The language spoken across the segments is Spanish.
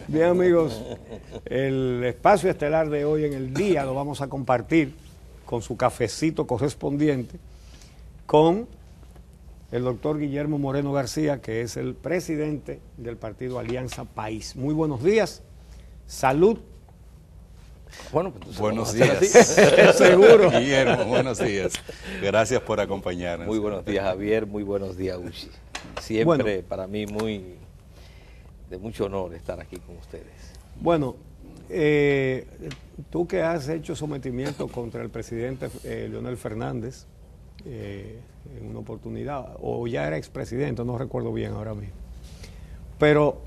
Bien, amigos, el espacio estelar de hoy en el día lo vamos a compartir con su cafecito correspondiente con el doctor Guillermo Moreno García, que es el presidente del partido Alianza País. Muy buenos días, salud. Bueno, pues buenos días. Seguro. Guillermo, buenos días. Gracias por acompañarnos. Muy buenos días, Javier. Muy buenos días, Uchi. Siempre bueno, para mí de mucho honor estar aquí con ustedes. Bueno, tú que has hecho sometimiento contra el presidente Leonel Fernández en una oportunidad, o ya era expresidente, no recuerdo bien ahora mismo. Pero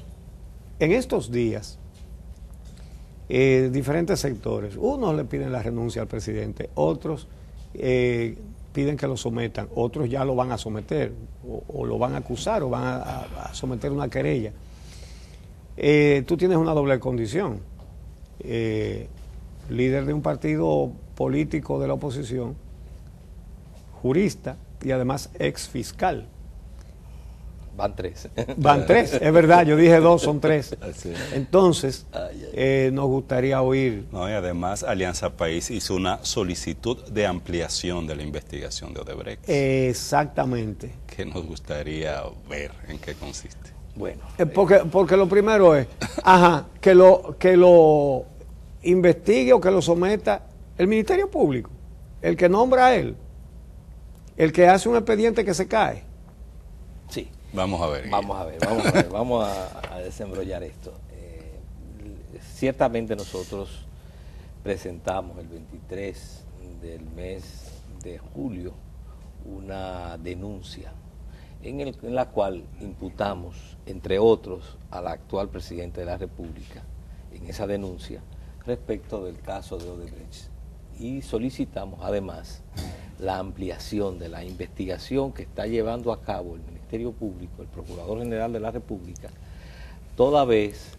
en estos días, diferentes sectores, unos le piden la renuncia al presidente, otros piden que lo sometan, otros ya lo van a someter, o lo van a acusar, o van a someter una querella. Tú tienes una doble condición, líder de un partido político de la oposición, jurista y además ex fiscal. Van tres. Van tres, es verdad, yo dije dos, son tres. Entonces, nos gustaría oír. No, y además Alianza País hizo una solicitud de ampliación de la investigación de Odebrecht. Exactamente. Que nos gustaría ver en qué consiste. Bueno. Porque lo primero es, que lo investigue o que lo someta el Ministerio Público, el que nombra a él, el que hace un expediente que se cae. Sí. Vamos a ver. Vamos a desembrollar esto. Ciertamente nosotros presentamos el 23 del mes de julio una denuncia en la cual imputamos, entre otros, al actual presidente de la República en esa denuncia respecto del caso de Odebrecht. Y solicitamos además la ampliación de la investigación que está llevando a cabo el Ministerio Público, el Procurador General de la República, toda vez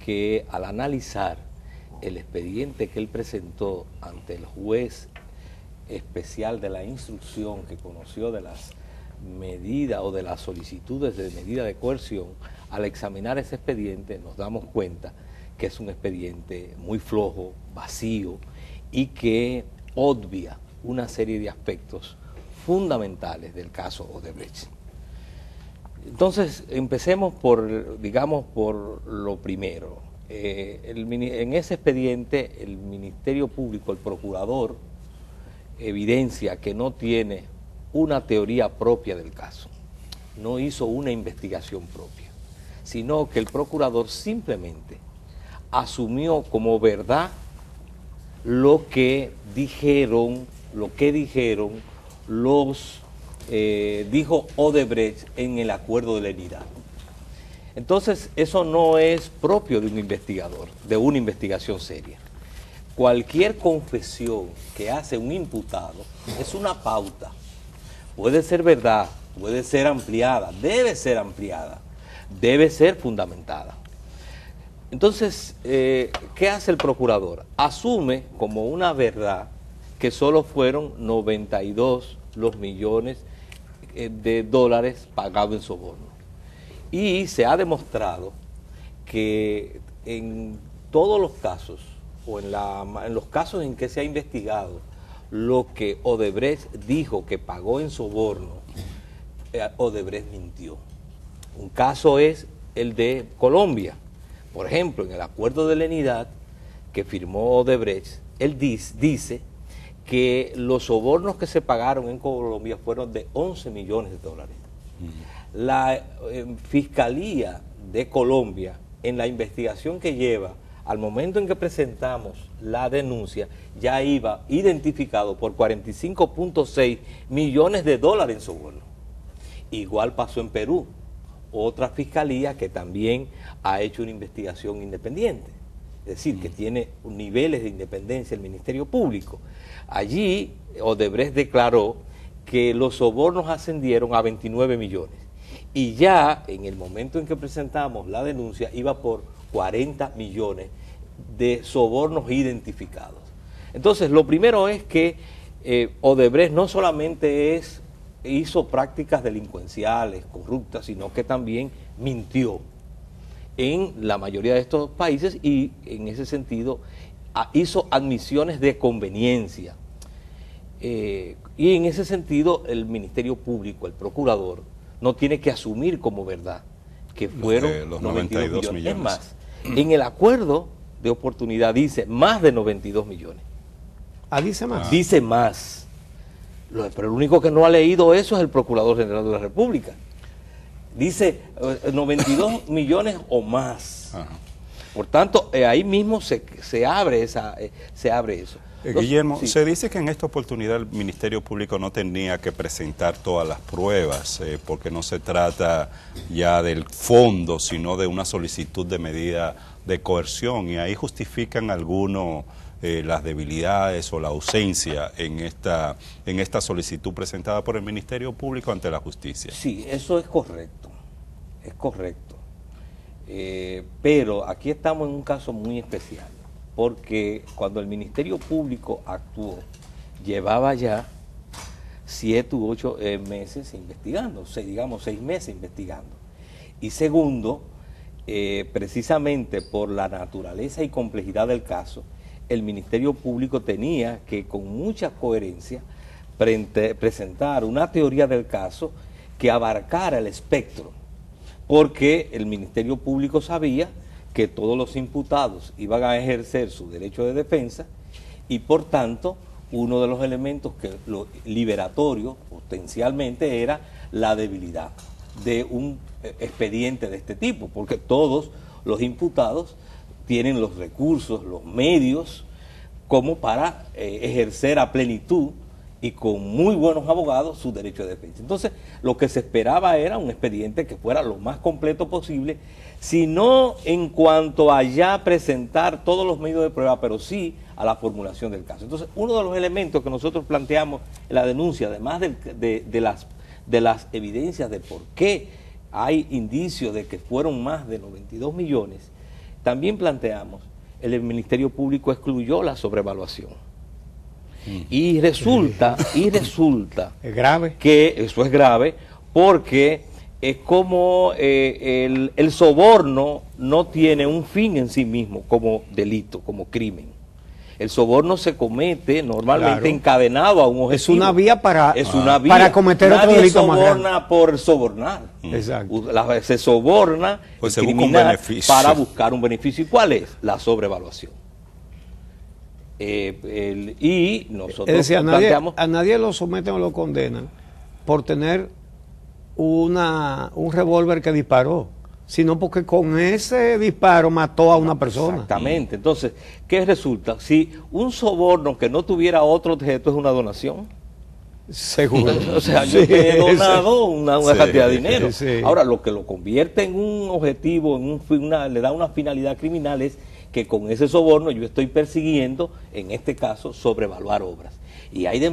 que al analizar el expediente que él presentó ante el juez especial de la instrucción que conoció de las medidas o de las solicitudes de medida de coerción, al examinar ese expediente nos damos cuenta que es un expediente muy flojo, vacío y que obvia una serie de aspectos fundamentales del caso Odebrecht. Entonces, empecemos por lo primero. En ese expediente, el Ministerio Público, el Procurador, evidencia que no tiene una teoría propia del caso, no hizo una investigación propia, sino que el Procurador simplemente asumió como verdad lo que dijeron dijo Odebrecht en el acuerdo de lenidad. Entonces, eso no es propio de un investigador, de una investigación seria. Cualquier confesión que hace un imputado es una pauta. Puede ser verdad, puede ser ampliada, debe ser fundamentada. Entonces, ¿qué hace el procurador? Asume como una verdad que solo fueron 92 los millones de dólares pagados en soborno. Y se ha demostrado que en todos los casos, o en los casos en que se ha investigado, lo que Odebrecht dijo que pagó en soborno, Odebrecht mintió. Un caso es el de Colombia. Por ejemplo, en el acuerdo de lenidad que firmó Odebrecht, él dice que los sobornos que se pagaron en Colombia fueron de 11 millones de dólares. La Fiscalía de Colombia, en la investigación que lleva, al momento en que presentamos la denuncia, ya iba identificado por 45.6 millones de dólares en soborno. Igual pasó en Perú, otra fiscalía que también ha hecho una investigación independiente, es decir, que tiene niveles de independencia el Ministerio Público. Allí Odebrecht declaró que los sobornos ascendieron a 29 millones y ya en el momento en que presentamos la denuncia iba por 40 millones de sobornos identificados. Entonces, lo primero es que Odebrecht no solamente hizo prácticas delincuenciales, corruptas, sino que también mintió. en la mayoría de estos países y en ese sentido hizo admisiones de conveniencia. Y en ese sentido el Ministerio Público, el procurador, no tiene que asumir como verdad que fueron los 92 millones. Es millones. más, en el acuerdo de oportunidad dice más de 92 millones. Dice más. Dice más. Pero el único que no ha leído eso es el Procurador General de la República. Dice 92 millones o más. Ajá. Por tanto, ahí mismo se abre eso. Guillermo, Sí. se dice que en esta oportunidad el Ministerio Público no tenía que presentar todas las pruebas, porque no se trata ya del fondo, sino de una solicitud de medida de coerción, y ahí justifican algunos las debilidades o la ausencia en esta solicitud presentada por el Ministerio Público ante la justicia. Sí, eso es correcto, pero aquí estamos en un caso muy especial, porque cuando el Ministerio Público actuó, llevaba ya 7 u 8 meses investigando, digamos 6 meses investigando. Y segundo, precisamente por la naturaleza y complejidad del caso, el Ministerio Público tenía que con mucha coherencia presentar una teoría del caso que abarcara el espectro, porque el Ministerio Público sabía que todos los imputados iban a ejercer su derecho de defensa y por tanto uno de los elementos que lo liberatorio potencialmente era la debilidad de un expediente de este tipo, porque todos los imputados tienen los recursos, los medios como para ejercer a plenitud y con muy buenos abogados su derecho de defensa. Entonces, lo que se esperaba era un expediente que fuera lo más completo posible, si no en cuanto a ya presentar todos los medios de prueba, pero sí a la formulación del caso. Entonces, uno de los elementos que nosotros planteamos en la denuncia, además de las evidencias de por qué hay indicios de que fueron más de 92 millones, también planteamos, el Ministerio Público excluyó la sobrevaluación. Y resulta Es grave. que eso es grave porque es como el soborno no tiene un fin en sí mismo como delito, como crimen. El soborno se comete normalmente Claro. encadenado a un objetivo. Es una vía para cometer otro Nadie delito más grande. soborna por sobornar. Exacto. Se soborna Pues el se busca un criminal beneficio. para buscar un beneficio. ¿Y cuál es? La sobrevaluación. Y nosotros Es decir, planteamos... a nadie lo someten o lo condenan por tener un revólver que disparó, sino porque con ese disparo mató a una persona. Exactamente. Entonces, ¿qué resulta? Si un soborno que no tuviera otro objeto es una donación. Seguro. O sea, yo te he donado una Sí, cantidad de dinero. sí. Ahora, lo que lo convierte en un objetivo, le da una finalidad criminal es que con ese soborno yo estoy persiguiendo, en este caso, sobrevaluar obras. Y hay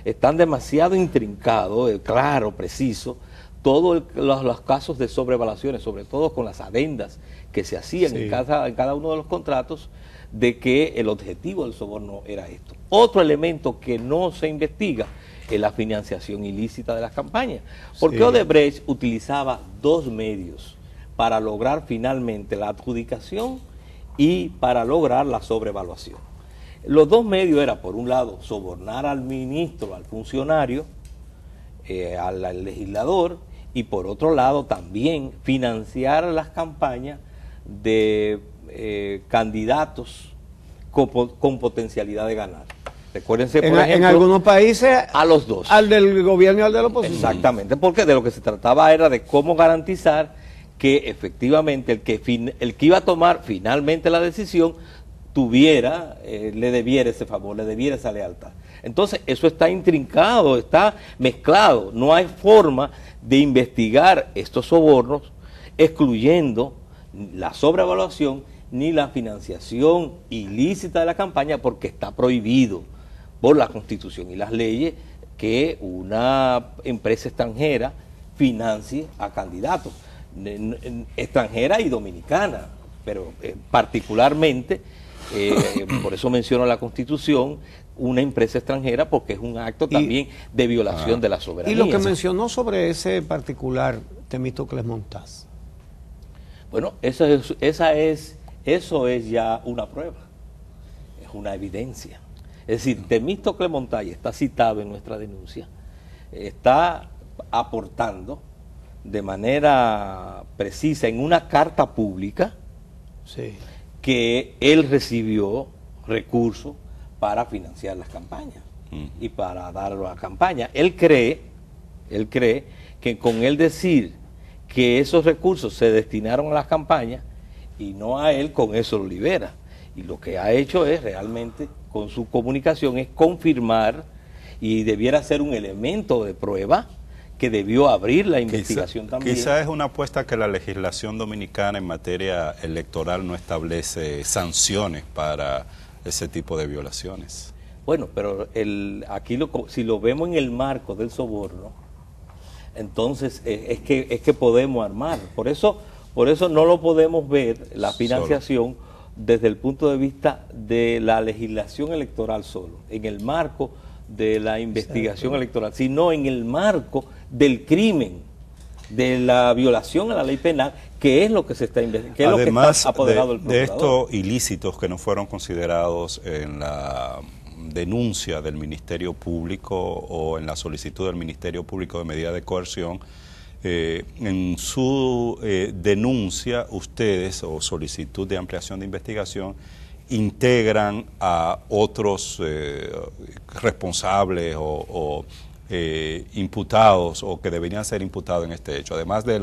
están demasiado intrincados, claro, preciso, todos los casos de sobrevaluaciones, sobre todo con las adendas que se hacían Sí. en cada uno de los contratos, de que el objetivo del soborno era esto. Otro elemento que no se investiga es la financiación ilícita de las campañas, porque Sí. Odebrecht utilizaba 2 medios para lograr finalmente la adjudicación y para lograr la sobrevaluación. Los 2 medios eran, por un lado, sobornar al ministro, al funcionario, al legislador, y por otro lado también financiar las campañas de candidatos con potencialidad de ganar. Recuérdense, por ejemplo, En algunos países, a los dos. al del gobierno y al de la oposición. Exactamente, porque de lo que se trataba era de cómo garantizar que efectivamente el que iba a tomar finalmente la decisión le debiera ese favor, le debiera esa lealtad. Entonces, eso está intrincado, está mezclado. No hay forma de investigar estos sobornos excluyendo la sobrevaluación ni la financiación ilícita de la campaña, porque está prohibido por la Constitución y las leyes que una empresa extranjera financie a candidatos, extranjera y dominicana, pero particularmente, por eso menciono la Constitución, una empresa extranjera, porque es un acto también de violación de la soberanía. Y lo que mencionó sobre ese particular Temístocles Montaz. Bueno, eso es ya una prueba, es una evidencia. Es decir, Temístocles Montalle está citado en nuestra denuncia, está aportando de manera precisa en una carta pública que él recibió recursos para financiar las campañas y para darlo a la campaña. Él cree que con él decir que esos recursos se destinaron a las campañas y no a él, con eso lo libera. Y lo que ha hecho es realmente, con su comunicación, es confirmar, y debiera ser un elemento de prueba, que debió abrir la investigación también. Quizá es una apuesta que la legislación dominicana en materia electoral no establece sanciones para ese tipo de violaciones. Bueno, pero aquí si lo vemos en el marco del soborno, entonces es que podemos armar. Por eso no lo podemos ver, la financiación, desde el punto de vista de la legislación electoral solo, en el marco de la investigación electoral, sino en el marco del crimen, de la violación a la ley penal, que es lo que se está investigando, que es Además, lo que está apoderado del procurador. De estos ilícitos que no fueron considerados en la denuncia del Ministerio Público o en la solicitud del Ministerio Público de medida de coerción, en su denuncia ustedes, o solicitud de ampliación de investigación, integran a otros responsables o imputados, o que deberían ser imputados en este hecho, además de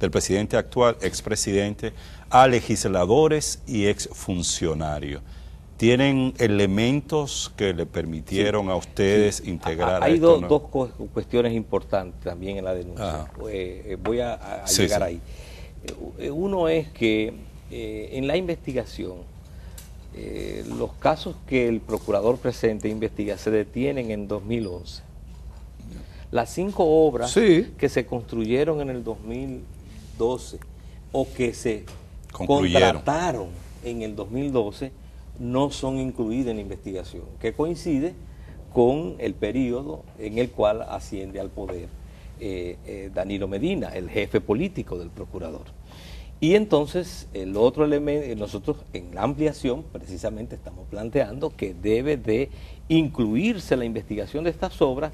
del presidente actual, expresidente, a legisladores y exfuncionarios. ¿Tienen elementos que le permitieron a ustedes integrar Hay a esto? dos cuestiones importantes también en la denuncia. Voy a llegar ahí. Uno es que en la investigación, los casos que el procurador presenta e investiga se detienen en 2011. Las 5 obras que se construyeron en el 2012 o que se contrataron en el 2012 no son incluidas en la investigación, que coincide con el periodo en el cual asciende al poder Danilo Medina, el jefe político del procurador. Y entonces el otro elemento, nosotros en la ampliación precisamente estamos planteando que debe de incluirse la investigación de estas obras,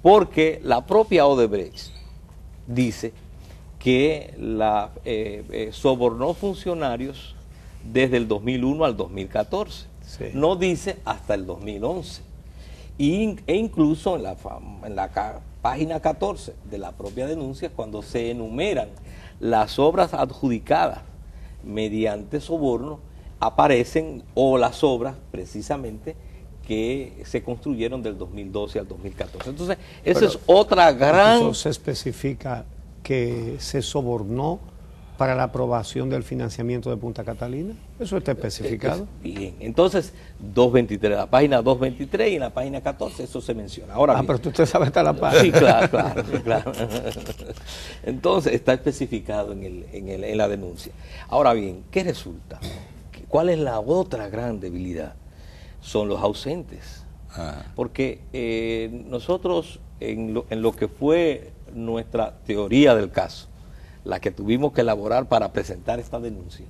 porque la propia Odebrecht dice que sobornó funcionarios desde el 2001 al 2014. No dice hasta el 2011. E incluso en la página 14 de la propia denuncia, cuando se enumeran las obras adjudicadas mediante soborno, aparecen las obras precisamente que se construyeron del 2012 al 2014. Entonces, esa es otra gran... Eso se especifica que se sobornó para la aprobación del financiamiento de Punta Catalina. Eso está especificado. Bien, entonces, 223, la página 223 y en la página 14 eso se menciona. Ahora bien, pero usted sabe hasta la página. Sí, claro. Entonces, está especificado en la denuncia. Ahora bien, ¿qué resulta? ¿Cuál es la otra gran debilidad? Son los ausentes. Porque nosotros, en lo que fue nuestra teoría del caso, la que tuvimos que elaborar para presentar esta denuncia,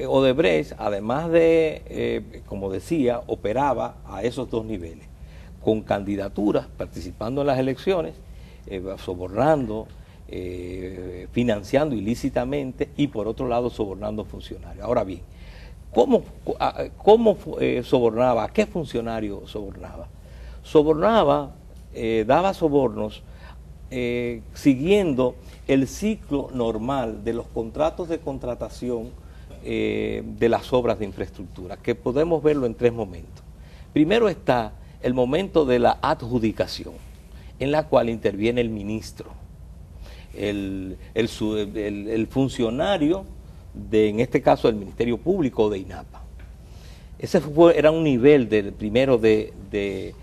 Odebrecht, además de, como decía, operaba a esos dos niveles, con candidaturas, participando en las elecciones, sobornando, financiando ilícitamente y por otro lado sobornando funcionarios. Ahora bien, ¿cómo sobornaba? ¿A qué funcionario sobornaba? Daba sobornos siguiendo el ciclo normal de los contratos de contratación de las obras de infraestructura, que podemos verlo en 3 momentos. Primero está el momento de la adjudicación, en la cual interviene el ministro, el funcionario en este caso del Ministerio Público o de INAPA. Ese era un nivel primero de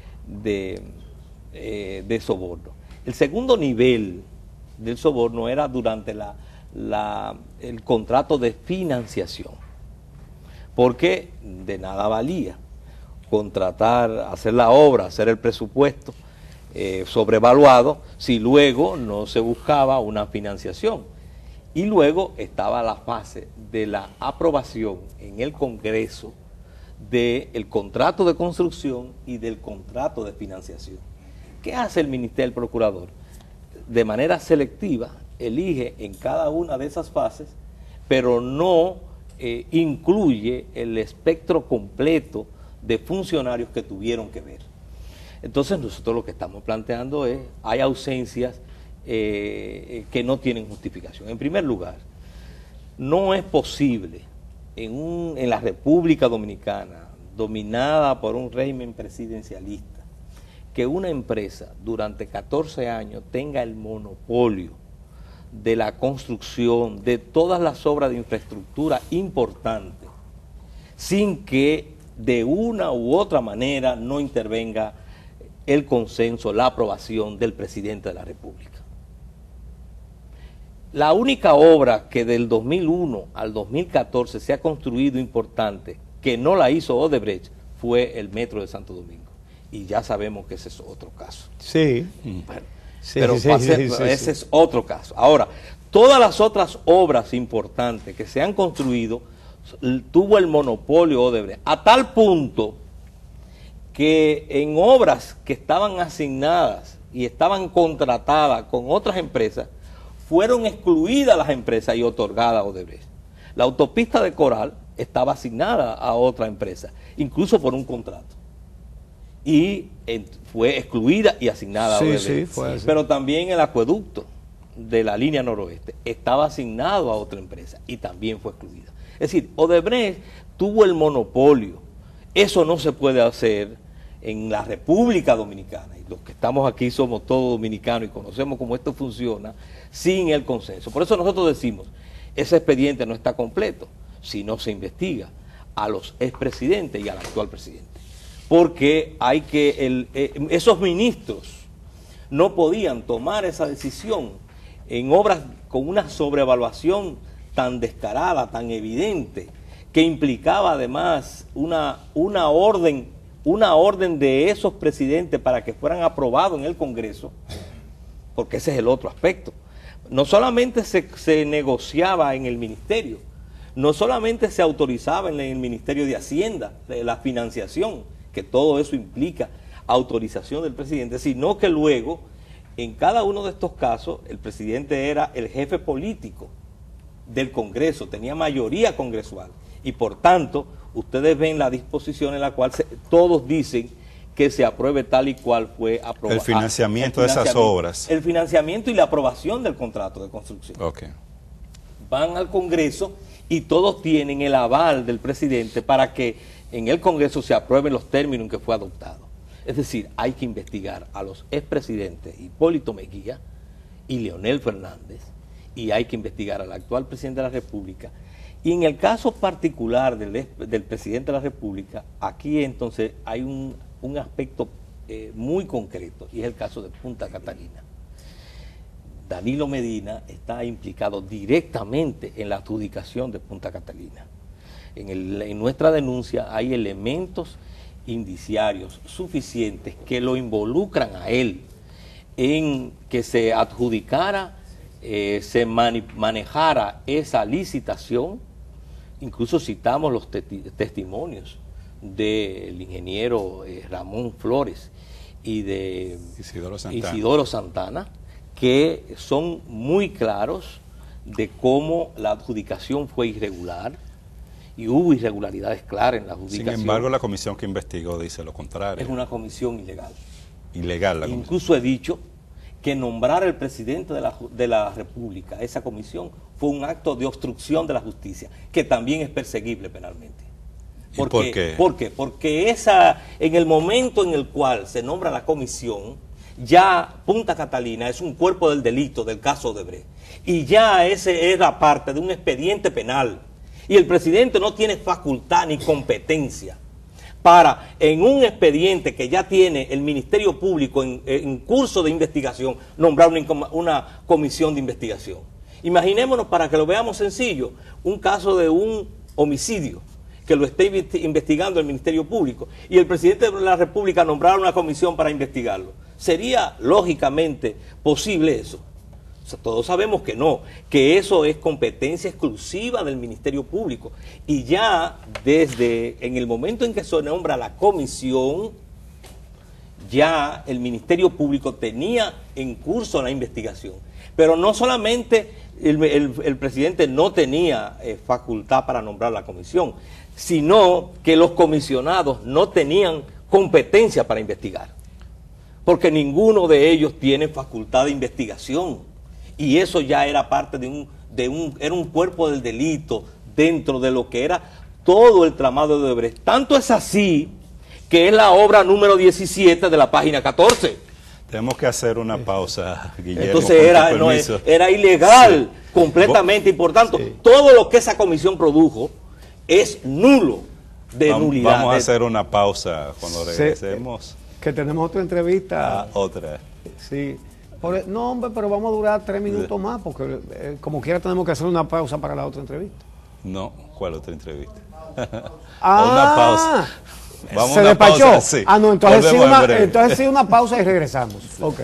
soborno. El segundo nivel del soborno era durante el contrato de financiación, porque de nada valía contratar, hacer la obra, hacer el presupuesto sobrevaluado si luego no se buscaba una financiación. Y luego estaba la fase de la aprobación en el Congreso del contrato de construcción y del contrato de financiación. ¿Qué hace el Ministerio del Procurador? De manera selectiva, elige en cada una de esas fases, pero no incluye el espectro completo de funcionarios que tuvieron que ver. Entonces nosotros lo que estamos planteando es, hay ausencias que no tienen justificación. En primer lugar, no es posible en la República Dominicana, dominada por un régimen presidencialista, que una empresa durante 14 años tenga el monopolio de la construcción de todas las obras de infraestructura importantes, sin que de una u otra manera no intervenga el consenso, la aprobación del presidente de la República. La única obra que del 2001 al 2014 se ha construido importante, que no la hizo Odebrecht, fue el Metro de Santo Domingo. Y ya sabemos que ese es otro caso. Sí. Bueno, pero ese es otro caso. Ahora, todas las otras obras importantes que se han construido, tuvo el monopolio Odebrecht, a tal punto que en obras que estaban asignadas y estaban contratadas con otras empresas, fueron excluidas las empresas y otorgadas a Odebrecht. La autopista de Coral estaba asignada a otra empresa, incluso por un contrato. Y fue excluida y asignada a Odebrecht. Sí, fue así. Pero también el acueducto de la línea noroeste estaba asignado a otra empresa y también fue excluida. Es decir, Odebrecht tuvo el monopolio. Eso no se puede hacer en la República Dominicana, y los que estamos aquí somos todos dominicanos y conocemos cómo esto funciona, sin el consenso. Por eso nosotros decimos, ese expediente no está completo si no se investiga a los expresidentes y al actual presidente. Porque hay que, esos ministros no podían tomar esa decisión en obras con una sobrevaluación tan descarada, tan evidente, que implicaba además una orden de esos presidentes para que fueran aprobados en el Congreso, porque ese es el otro aspecto. No solamente se negociaba en el ministerio, no solamente se autorizaba en el Ministerio de Hacienda la financiación, que todo eso implica autorización del presidente, sino que luego, en cada uno de estos casos, el presidente era el jefe político del Congreso, tenía mayoría congresual, y por tanto, ustedes ven la disposición en la cual todos dicen que se apruebe tal y cual fue aprobado. El financiamiento de esas obras. El financiamiento y la aprobación del contrato de construcción. Okay. Van al Congreso y todos tienen el aval del presidente para que en el Congreso se aprueben los términos en que fue adoptado. Es decir, hay que investigar a los expresidentes Hipólito Mejía y Leonel Fernández, y hay que investigar al actual presidente de la República. Y en el caso particular del presidente de la República, aquí entonces hay un aspecto muy concreto, y es el caso de Punta Catalina. Danilo Medina está implicado directamente en la adjudicación de Punta Catalina. En nuestra denuncia hay elementos indiciarios suficientes que lo involucran a él en que se adjudicara, se manejara esa licitación. Incluso citamos los testimonios del ingeniero Ramón Flores y de Isidoro Santana, que son muy claros de cómo la adjudicación fue irregular y hubo irregularidades claras en la adjudicación. Sin embargo, la comisión que investigó dice lo contrario. Es una comisión ilegal. Ilegal la comisión. Incluso he dicho que nombrar al presidente de la República esa comisión fue un acto de obstrucción de la justicia, que también es perseguible penalmente. ¿Y por qué? ¿Por qué? Porque en el momento en el cual se nombra la comisión, ya Punta Catalina es un cuerpo del delito del caso Odebrecht, y ya ese era parte de un expediente penal, y el presidente no tiene facultad ni competencia para, en un expediente que ya tiene el Ministerio Público en curso de investigación, nombrar una comisión de investigación. Imaginémonos, para que lo veamos sencillo, un caso de un homicidio que lo esté investigando el Ministerio Público y el presidente de la República nombrar una comisión para investigarlo. ¿Sería lógicamente posible eso? sea, todos sabemos que no, que eso es competencia exclusiva del Ministerio Público. Y ya desde en el momento en que se nombra la comisión, ya el Ministerio Público tenía en curso la investigación. Pero no solamente el presidente no tenía facultad para nombrar la comisión, sino que los comisionados no tenían competencia para investigar, porque ninguno de ellos tiene facultad de investigación, y eso ya era parte era un cuerpo del delito dentro de lo que era todo el tramado de Odebrecht. Tanto es así que es la obra número 17 de la página 14. Tenemos que hacer una pausa, Guillermo. Entonces era ilegal completamente, y por tanto todo lo que esa comisión produjo es nulo, de nulidad. Vamos a hacer una pausa cuando regresemos. Que tenemos otra entrevista. Otra. Sí. No, hombre, pero vamos a durar 3 minutos más, porque como quiera tenemos que hacer una pausa para la otra entrevista. No, ¿cuál otra entrevista? Una pausa. Vamos ¿Se una despachó? Pausa, sí. No, entonces sí una pausa y regresamos. Sí. Ok.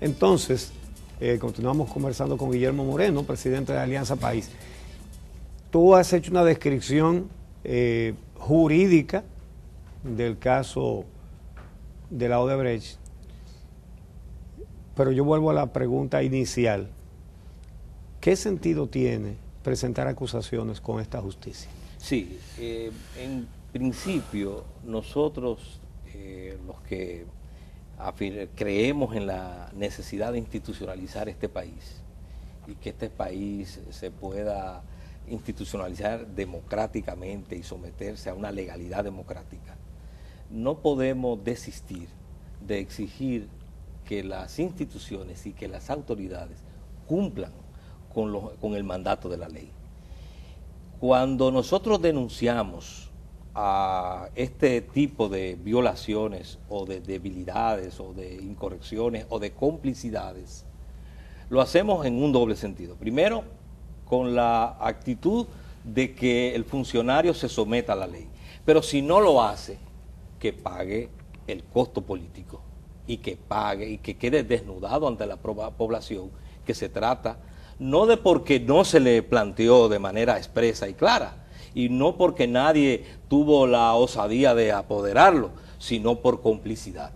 Entonces, continuamos conversando con Guillermo Moreno, presidente de Alianza País. Tú has hecho una descripción jurídica del caso de la Odebrecht, pero yo vuelvo a la pregunta inicial. ¿Qué sentido tiene presentar acusaciones con esta justicia? Sí, en principio nosotros, los que creemos en la necesidad de institucionalizar este país y que este país se pueda institucionalizar democráticamente y someterse a una legalidad democrática, no podemos desistir de exigir que las instituciones y que las autoridades cumplan con el mandato de la ley. Cuando nosotros denunciamos a este tipo de violaciones o de debilidades o de incorrecciones o de complicidades, lo hacemos en un doble sentido. Primero, con la actitud de que el funcionario se someta a la ley, pero si no lo hace, que pague el costo político y que pague y que quede desnudado ante la población, que se trata no de porque no se le planteó de manera expresa y clara, y no porque nadie tuvo la osadía de apoderarlo, sino por complicidad.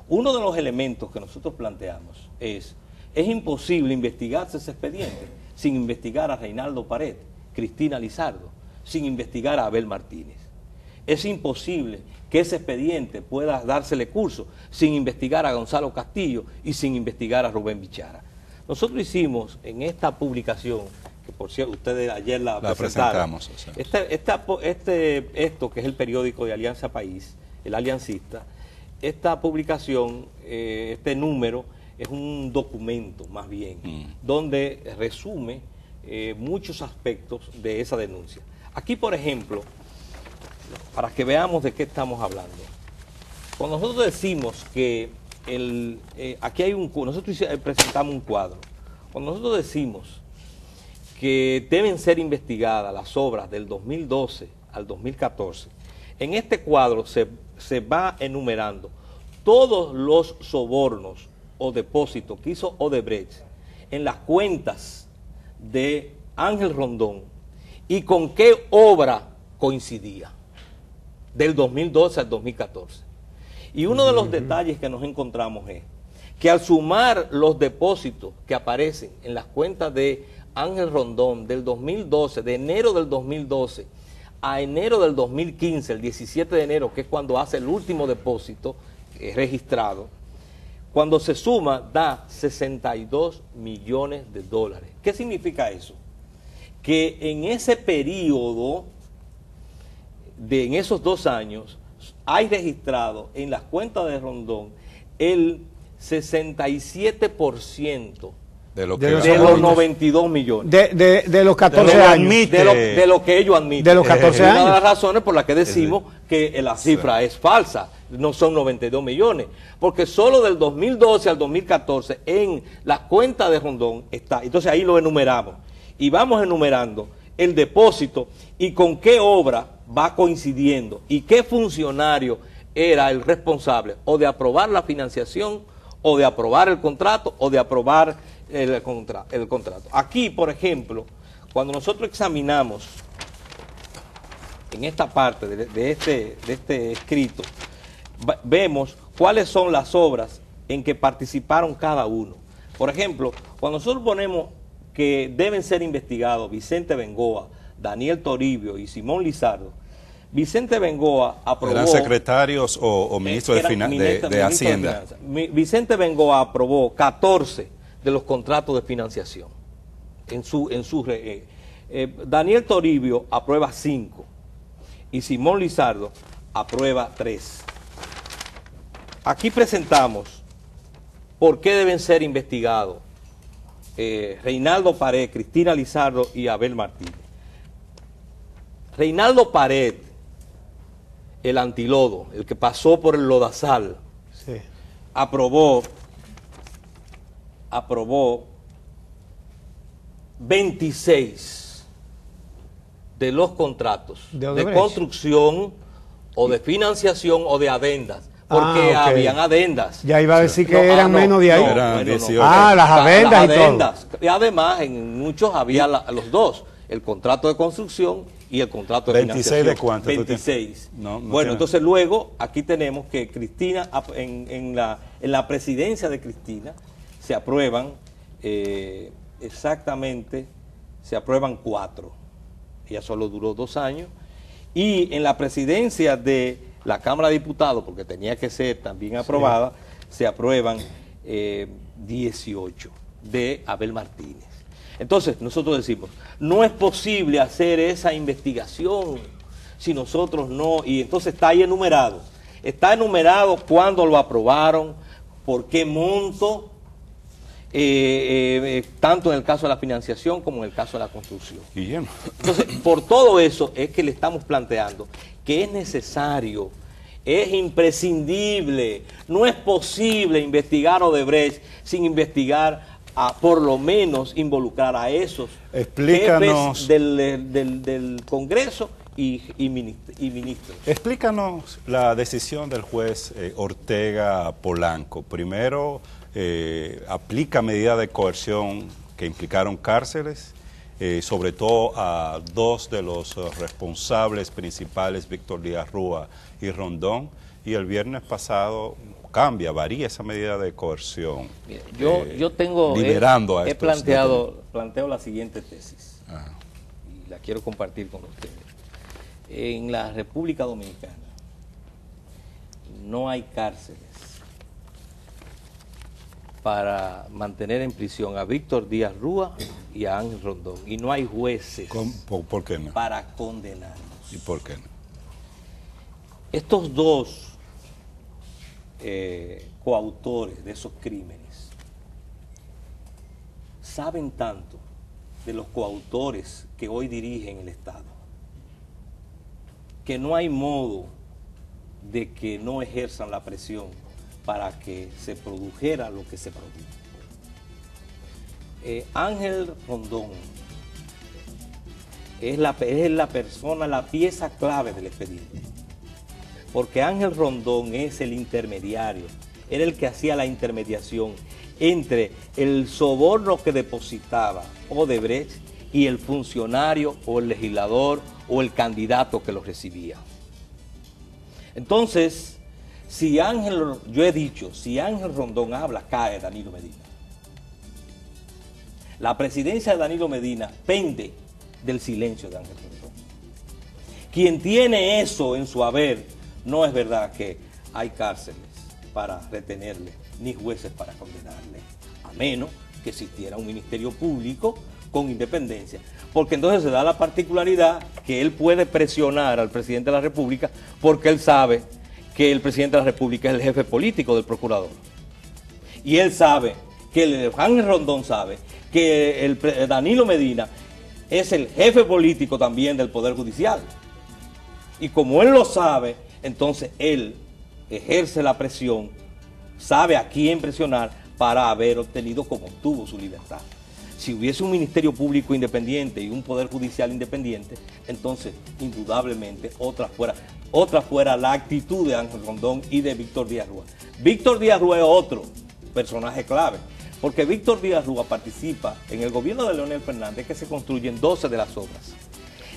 Uno de los elementos que nosotros planteamos es imposible investigarse ese expediente sin investigar a Reinaldo Pared, Cristina Lizardo, sin investigar a Abel Martínez. Es imposible que ese expediente pueda dársele curso sin investigar a Gonzalo Castillo y sin investigar a Rubén Bichara. Nosotros hicimos en esta publicación, que por cierto ustedes ayer la presentaron, presentamos, o sea. Esto que es el periódico de Alianza País, el Aliancista, esta publicación, este número, es un documento más bien, donde resume muchos aspectos de esa denuncia. Aquí, por ejemplo, para que veamos de qué estamos hablando, cuando nosotros decimos que aquí hay nosotros presentamos un cuadro, cuando nosotros decimos que deben ser investigadas las obras del 2012 al 2014, en este cuadro se va enumerando todos los sobornos o depósitos que hizo Odebrecht en las cuentas de Ángel Rondón y con qué obra coincidía del 2012 al 2014. Y uno de los detalles que nos encontramos es que al sumar los depósitos que aparecen en las cuentas de Ángel Rondón del 2012, de enero del 2012 a enero del 2015, el 17 de enero, que es cuando hace el último depósito registrado, cuando se suma da 62 millones de dólares. ¿Qué significa eso? Que en ese periodo, en esos 2 años, hay registrado en las cuentas de Rondón el 67% De lo De que los de ganó. los 92 millones. de los 14 De lo que años. admite. De lo que ellos admiten. De los 14 Es una de años. las razones por las que decimos que la cifra es falsa. No son 92 millones. Porque solo del 2012 al 2014 en la cuenta de Rondón está. Entonces ahí lo enumeramos. Y vamos enumerando el depósito y con qué obra va coincidiendo y qué funcionario era el responsable o de aprobar la financiación o de aprobar el contrato o de aprobar el contrato. Aquí, por ejemplo, cuando nosotros examinamos en esta parte de este escrito, vemos cuáles son las obras en que participaron cada uno. Por ejemplo, cuando nosotros ponemos que deben ser investigados Vicente Bengoa, Daniel Toribio y Simón Lizardo, Vicente Bengoa aprobó... ¿Eran secretarios o ministros de Hacienda? Vicente Bengoa aprobó 14 de los contratos de financiación. Daniel Toribio aprueba 5 y Simón Lizardo aprueba 3. Aquí presentamos por qué deben ser investigados Reinaldo Pared, Cristina Lizardo y Abel Martínez. Reinaldo Pared, el antilodo, el que pasó por el lodazal, Sí. aprobó 26 de los contratos ¿De de Odebrecht? construcción o de financiación o de adendas, porque Ok. habían adendas. Ya iba a decir que No, eran menos de ahí. Eran 18. Ah, las adendas y todo. adendas. Y además en muchos había los dos, el contrato de construcción y el contrato de 26 financiación. de cuánto tú 26. No Bueno, tiene. entonces luego aquí tenemos que Cristina, en la presidencia de Cristina se aprueban exactamente, se aprueban 4. Ella solo duró 2 años. Y en la presidencia de la Cámara de Diputados, porque tenía que ser también aprobada, se aprueban 18 de Abel Martínez. Entonces, nosotros decimos, no es posible hacer esa investigación si nosotros no, y entonces está ahí enumerado. Está enumerado cuándo lo aprobaron, por qué monto, tanto en el caso de la financiación como en el caso de la construcción. Guillermo. Entonces, por todo eso es que le estamos planteando que es necesario, es imprescindible, no es posible investigar Odebrecht sin investigar por lo menos involucrar a esos Explícanos. jefes del Congreso y ministros. Explícanos la decisión del juez Ortega Polanco. Primero, aplica medidas de coerción que implicaron cárceles, sobre todo a 2 de los responsables principales, Víctor Díaz Rúa y Rondón, y el viernes pasado varía esa medida de coerción. Mira, yo tengo, liberando a he estos planteo la siguiente tesis, Ajá. y la quiero compartir con ustedes. En la República Dominicana no hay cárceles para mantener en prisión a Víctor Díaz Rúa y a Ángel Rondón, y no hay jueces ¿Por qué no? para condenarlos. ¿Y por qué no? Estos 2 coautores de esos crímenes saben tanto de los coautores que hoy dirigen el Estado que no hay modo de que no ejerzan la presión para que se produjera lo que se produjo. Ángel Rondón es la persona, la pieza clave del expediente. Porque Ángel Rondón es el intermediario, era el que hacía la intermediación entre el soborno que depositaba Odebrecht y el funcionario o el legislador o el candidato que lo recibía. Entonces, yo he dicho, si Ángel Rondón habla, cae Danilo Medina. La presidencia de Danilo Medina pende del silencio de Ángel Rondón. Quien tiene eso en su haber, no es verdad que hay cárceles para retenerle, ni jueces para condenarle, a menos que existiera un ministerio público con independencia. Porque entonces se da la particularidad que él puede presionar al presidente de la República porque él sabe que el presidente de la República es el jefe político del procurador. Y él sabe que el Ángel Rondón sabe, que Danilo Medina es el jefe político también del Poder Judicial. Y como él lo sabe, entonces él ejerce la presión, sabe a quién presionar para haber obtenido como obtuvo su libertad. Si hubiese un Ministerio Público independiente y un Poder Judicial independiente, entonces indudablemente otra fuera la actitud de Ángel Rondón y de Víctor Díaz Rúa. Víctor Díaz Rúa es otro personaje clave, porque Víctor Díaz Rúa participa en el gobierno de Leonel Fernández, que se construyen 12 de las obras.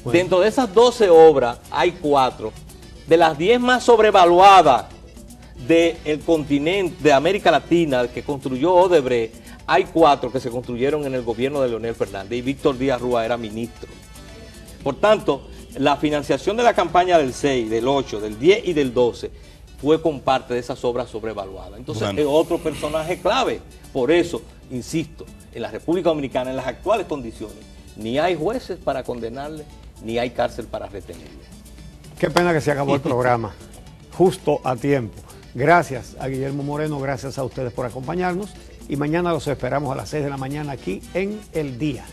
Bueno. Dentro de esas 12 obras hay 4 de las 10 más sobrevaluadas del continente, de América Latina, que construyó Odebrecht. Hay 4 que se construyeron en el gobierno de Leonel Fernández y Víctor Díaz Rúa era ministro. Por tanto, la financiación de la campaña del 6, del 8, del 10 y del 12 fue con parte de esas obras sobrevaluadas. Entonces, bueno, es otro personaje clave. Por eso, insisto, en la República Dominicana, en las actuales condiciones, ni hay jueces para condenarle, ni hay cárcel para retenerle. Qué pena que se acabó el programa, justo a tiempo. Gracias a Guillermo Moreno, gracias a ustedes por acompañarnos. Y mañana los esperamos a las 6 de la mañana aquí en El Día.